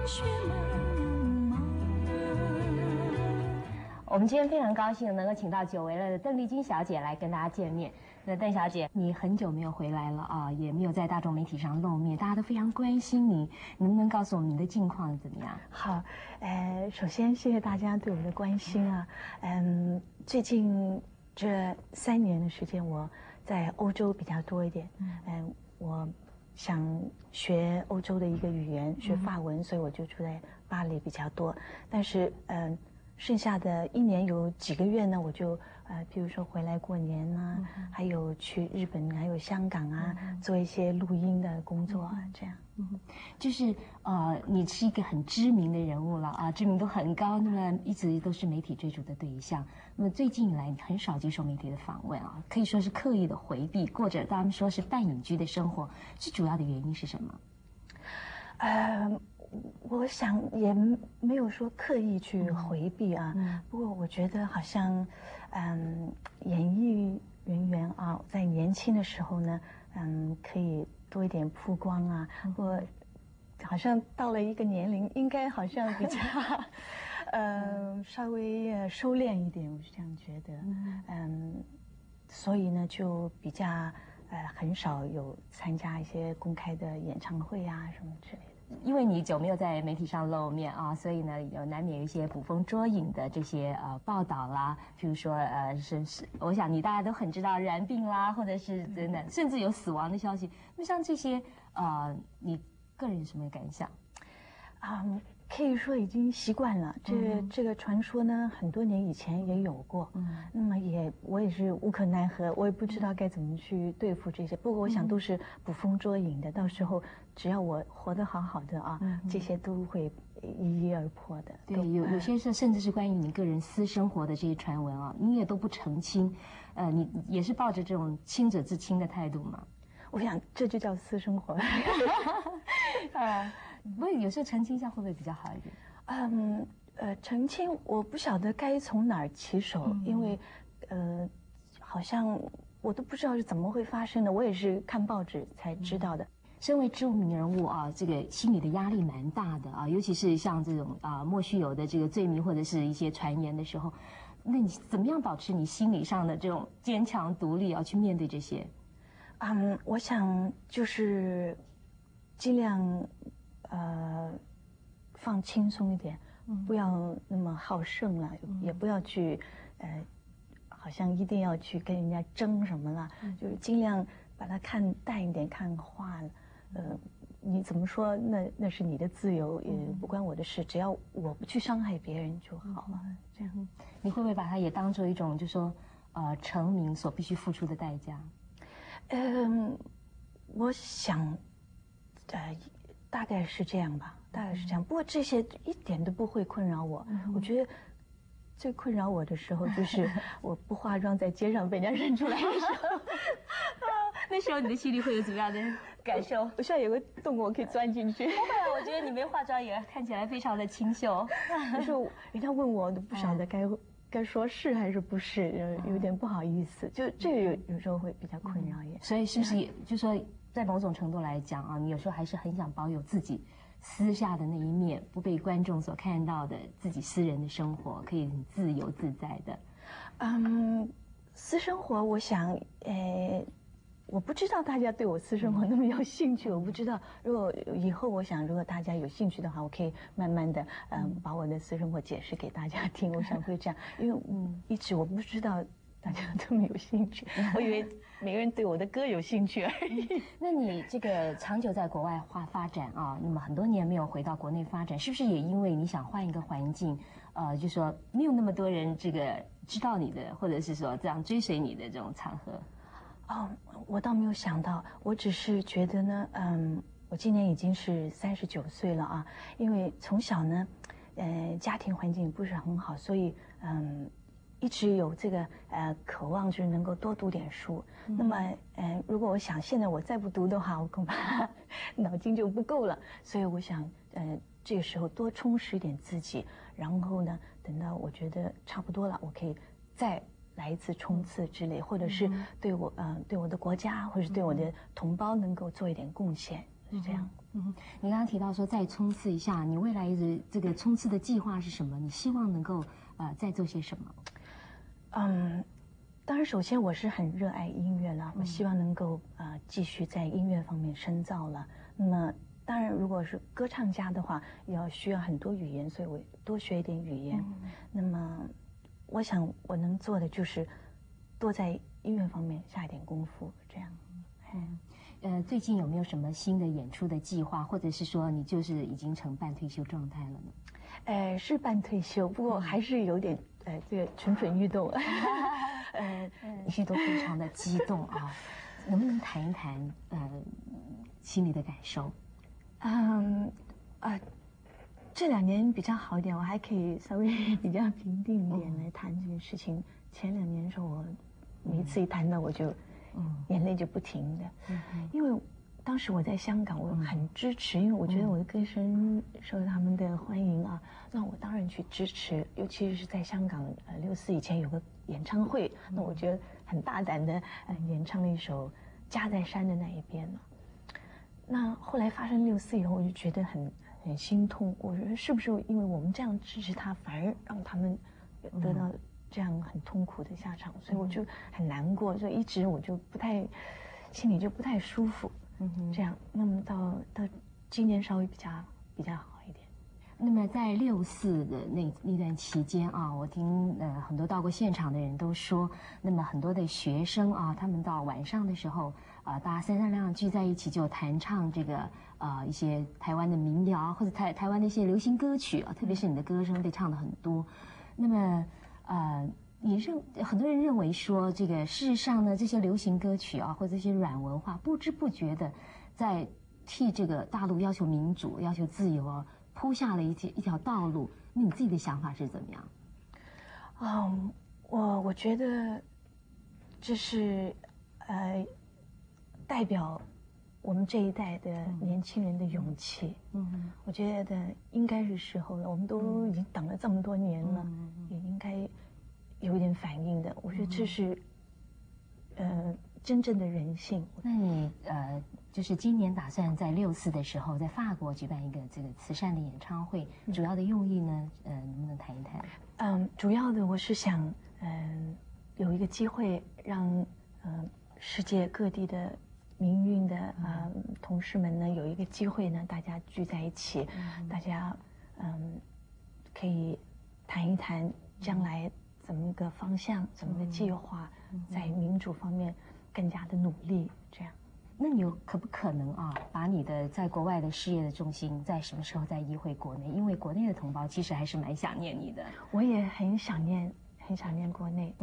雪茫茫。我们今天非常高兴能够请到久违了的邓丽君小姐来跟大家见面。那邓小姐，你很久没有回来了啊，也没有在大众媒体上露面，大家都非常关心你，能不能告诉我们你的近况怎么样？好，首先谢谢大家对我的关心啊，最近这3年的时间，我在欧洲比较多一点，我想学欧洲的一个语言，学法文，所以我就住在巴黎比较多，但是剩下的1年有几个月呢，我就譬如说回来过年啊，还有去日本，还有香港啊，做一些录音的工作啊，这样。就是你是一个很知名的人物了啊，知名度很高，那么一直都是媒体追逐的对象。那么最近以来，你很少接受媒体的访问啊，可以说是刻意的回避，过着他们说是半隐居的生活，最主要的原因是什么？我想也没有说刻意去回避啊，不过我觉得好像，演艺人员啊，在年轻的时候呢，可以多一点曝光啊，我好像到了一个年龄，应该好像比较，稍微收敛一点，我是这样觉得，所以呢，就比较很少有参加一些公开的演唱会啊什么之类的。因为你久没有在媒体上露面啊，所以呢，难免有一些捕风捉影的这些报道啦，譬如说我想你大家都很知道染病啦，或者是真的，甚至有死亡的消息。那么像这些你个人有什么感想？可以说已经习惯了。这个传说呢，很多年以前也有过。那么我也是无可奈何，我也不知道该怎么去对付这些。不过我想都是捕风捉影的，到时候只要我活得好好的啊，这些都会一一而破的。对，有些是甚至是关于你个人私生活的这些传闻啊，你也都不澄清。你也是抱着这种清者自清的态度吗？我想这就叫私生活。不过有时候澄清一下会不会比较好一点？澄清我不晓得该从哪儿起手，因为好像我都不知道是怎么会发生的，我也是看报纸才知道的。身为知名人物啊，这个心理的压力蛮大的啊，尤其是像这种莫须有的这个罪名或者是一些传言的时候，那你怎么样保持你心理上的这种坚强独立啊，去面对这些？我想就是尽量放轻松一点，不要那么好胜了，也不要去好像一定要去跟人家争什么了，就是尽量把它看淡一点，看化了。你怎么说？那是你的自由，也不关我的事，只要我不去伤害别人就好了。这样，你会不会把它也当做一种，就说成名所必须付出的代价？我想，大概是这样吧，大概是这样。不过这些一点都不会困扰我。我觉得最困扰我的时候就是我不化妆在街上被人家认出来的时候。那时候你的心里会有怎么样的感受？我现在有个洞，我可以钻进去。不会啊，我觉得你没化妆也看起来非常的清秀。有时候人家问我，都不晓得该说是还是不是，有点不好意思。就这个有时候会比较困扰也。所以是不是就说在某种程度来讲啊，你有时候还是很想保有自己私下的那一面，不被观众所看到的自己私人的生活，可以很自由自在的。私生活，我想，我不知道大家对我私生活那么有兴趣，我不知道。如果以后我想，如果大家有兴趣的话，我可以慢慢的，把我的私生活解释给大家听。我想会这样，因为一直我不知道大家都没有兴趣，我以为每个人对我的歌有兴趣而已。那你这个长久在国外发展啊，那么很多年没有回到国内发展，是不是也因为你想换一个环境？就说没有那么多人这个知道你的，或者是说这样追随你的这种场合？我倒没有想到，我只是觉得呢，我今年已经是39岁了啊，因为从小呢，家庭环境不是很好，所以一直有这个渴望，就是能够多读点书。那么如果我想现在我再不读的话，我恐怕脑筋就不够了，所以我想这个时候多充实一点自己，然后呢，等到我觉得差不多了，我可以再来一次冲刺之类，或者是对我的国家，或者是对我的同胞能够做一点贡献，是这样。你刚刚提到说再冲刺一下，你未来的这个冲刺的计划是什么？你希望能够再做些什么？当然，首先我是很热爱音乐了，我希望能够继续在音乐方面深造了。那么，当然，如果是歌唱家的话，需要很多语言，所以我多学一点语言。那么，我想我能做的就是多在音乐方面下一点功夫，这样。最近有没有什么新的演出的计划，或者是说你就是已经成半退休状态了呢？是半退休，不过还是有点这个蠢蠢欲动。你是都非常的激动啊，能不能谈一谈心里的感受？这2年比较好一点，我还可以稍微比较平定一点来谈这个事情。前2年的时候，我每一次一谈到我就眼泪就不停的，因为当时我在香港，我很支持，因为我觉得我的歌声受到他们的欢迎啊，那我当然去支持，尤其是在香港64以前有个演唱会，那我觉得很大胆的演唱了一首《家在山的那一边》了。那后来发生64以后，我就觉得很心痛，我觉得是不是因为我们这样支持他，反而让他们得到这样很痛苦的下场，所以我就很难过，所以一直我就心里就不太舒服。这样，那么到今年稍微比较好一点。那么在64的那段期间啊，我听很多到过现场的人都说，那么很多的学生啊，他们到晚上的时候大家三三两两聚在一起就弹唱这个一些台湾的民谣或者台湾的一些流行歌曲啊，特别是你的歌声被唱的很多。那么很多人认为说，这个事实上呢，这些流行歌曲啊，或者这些软文化，不知不觉的在替这个大陆要求民主、要求自由啊，铺下了一条道路。那你自己的想法是怎么样？我觉得这是代表我们这一代的年轻人的勇气。我觉得应该是时候了，我们都已经等了这么多年了，也应该有一点反应的。我觉得这是真正的人性。那你就是今年打算在64的时候在法国举办一个这个慈善的演唱会，主要的用意呢，能不能谈一谈？主要的我是想有一个机会让世界各地的民运的同事们呢有一个机会呢，大家聚在一起，大家可以谈一谈将来怎么个方向，怎么个计划，在民主方面更加的努力，这样。那你可不可能把你的在国外的事业的重心在什么时候再移回国内？因为国内的同胞其实还是蛮想念你的。我也很想念国内，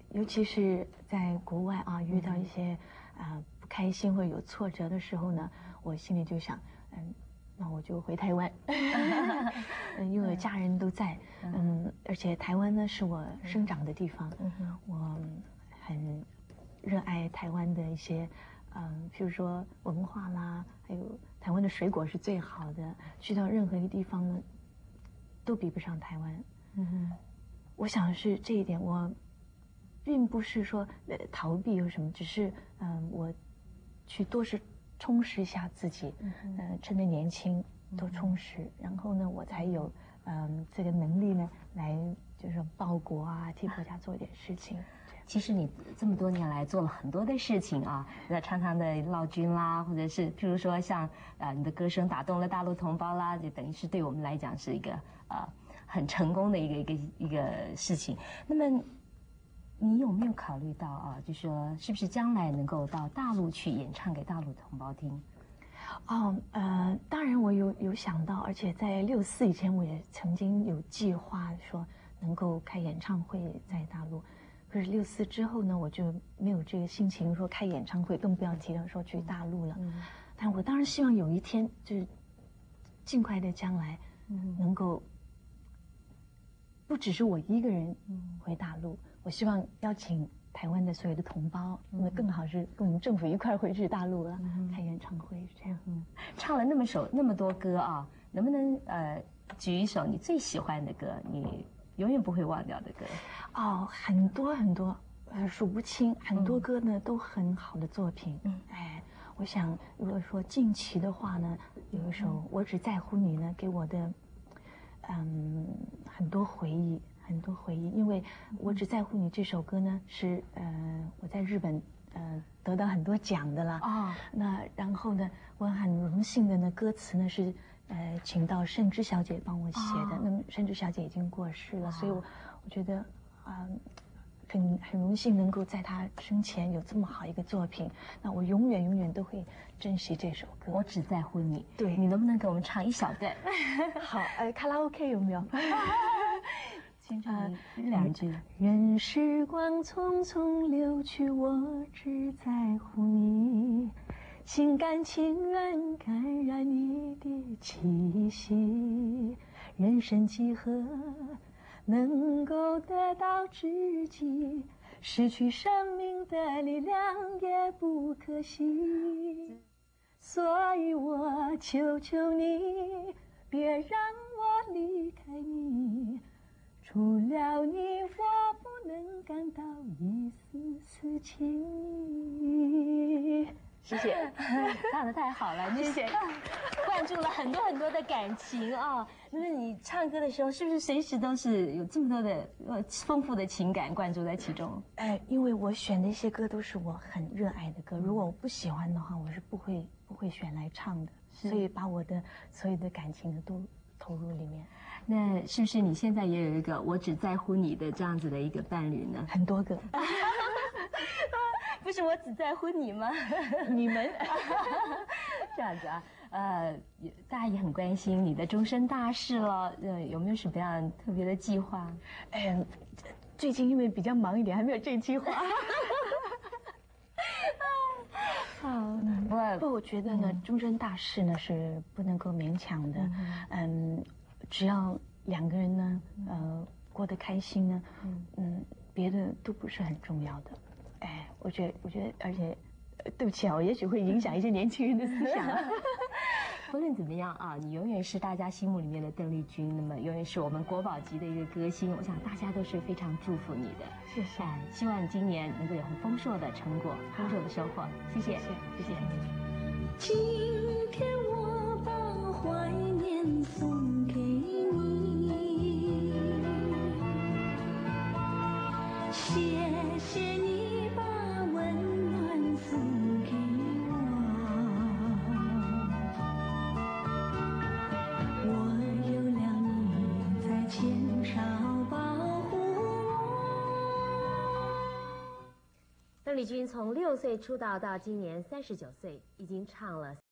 尤其是在国外遇到一些不开心或者有挫折的时候呢，我心里就想，那我就回台湾，因为家人都在，而且台湾呢是我生长的地方，我很热爱台湾的一些，譬如说文化啦，还有台湾的水果是最好的，去到任何一个地方呢，都比不上台湾。我想是这一点，我并不是说逃避有什么，只是我去多是充实一下自己，趁着年轻多充实，然后呢，我才有这个能力呢，来就是报国替国家做一点事情。其实你这么多年来做了很多的事情常常的劳军啦，或者是譬如说像你的歌声打动了大陆同胞啦，就等于是对我们来讲是一个很成功的一个事情。那么你有没有考虑到就说是不是将来能够到大陆去演唱给大陆同胞听？当然我有想到，而且在64以前我也曾经有计划说能够开演唱会在大陆。可是64之后呢，我就没有这个心情说开演唱会，更不要提到说去大陆了。但我当然希望有一天，就是尽快的将来，能够不只是我一个人回大陆，我希望邀请台湾的所有的同胞，那么更好是跟我们政府一块回去大陆了，开演唱会这样。唱了那么多歌能不能举一首你最喜欢的歌，你永远不会忘掉的歌？很多很多，数不清，很多歌呢都很好的作品。我想，如果说近期的话呢，有一首《我只在乎你》呢，给我的很多回忆，很多回忆。因为我只在乎你这首歌呢，是我在日本得到很多奖的啦。哦，那然后呢，我很荣幸的呢，歌词呢是请到盛之小姐帮我写的。那么盛之小姐已经过世了，所以我觉得很荣幸能够在她生前有这么好一个作品。那我永远永远都会珍惜这首歌。我只在乎你。对，你能不能给我们唱一小段？好，卡拉 OK 有没有？先唱一两句。任时光匆匆流去，我只在乎你，心甘情愿感染你的气息。人生几何能够得到知己，失去生命的力量也不可惜。所以我求求你，别让我离开你，除了你，我不能感到一丝丝情意。谢谢，唱得太好了，谢谢，灌注了很多很多的感情啊！就是你唱歌的时候，是不是随时都是有这么多的丰富的情感灌注在其中？因为我选的一些歌都是我很热爱的歌，如果我不喜欢的话，我是不会选来唱的，所以把我的所有的感情都投入里面。那是不是你现在也有一个我只在乎你的这样子的一个伴侣呢？很多个。不是我只在乎你吗？你们这样子啊，大家也很关心你的终身大事了，有没有什么样特别的计划？最近因为比较忙一点，还没有这计划。不，我觉得呢，终身大事呢是不能够勉强的。只要两个人呢，过得开心呢，别的都不是很重要的。我觉得，而且，对不起啊，我也许会影响一些年轻人的思想。无论怎么样啊，你永远是大家心目里面的邓丽君，那么永远是我们国宝级的一个歌星。我想大家都是非常祝福你的。谢谢，希望你今年能够有很丰硕的成果，丰硕的收获。谢谢，谢谢。今天我把怀念送给你，谢谢你把温暖送给我，我有了你在前哨保护我。邓丽君从6岁出道到今年39岁，已经唱了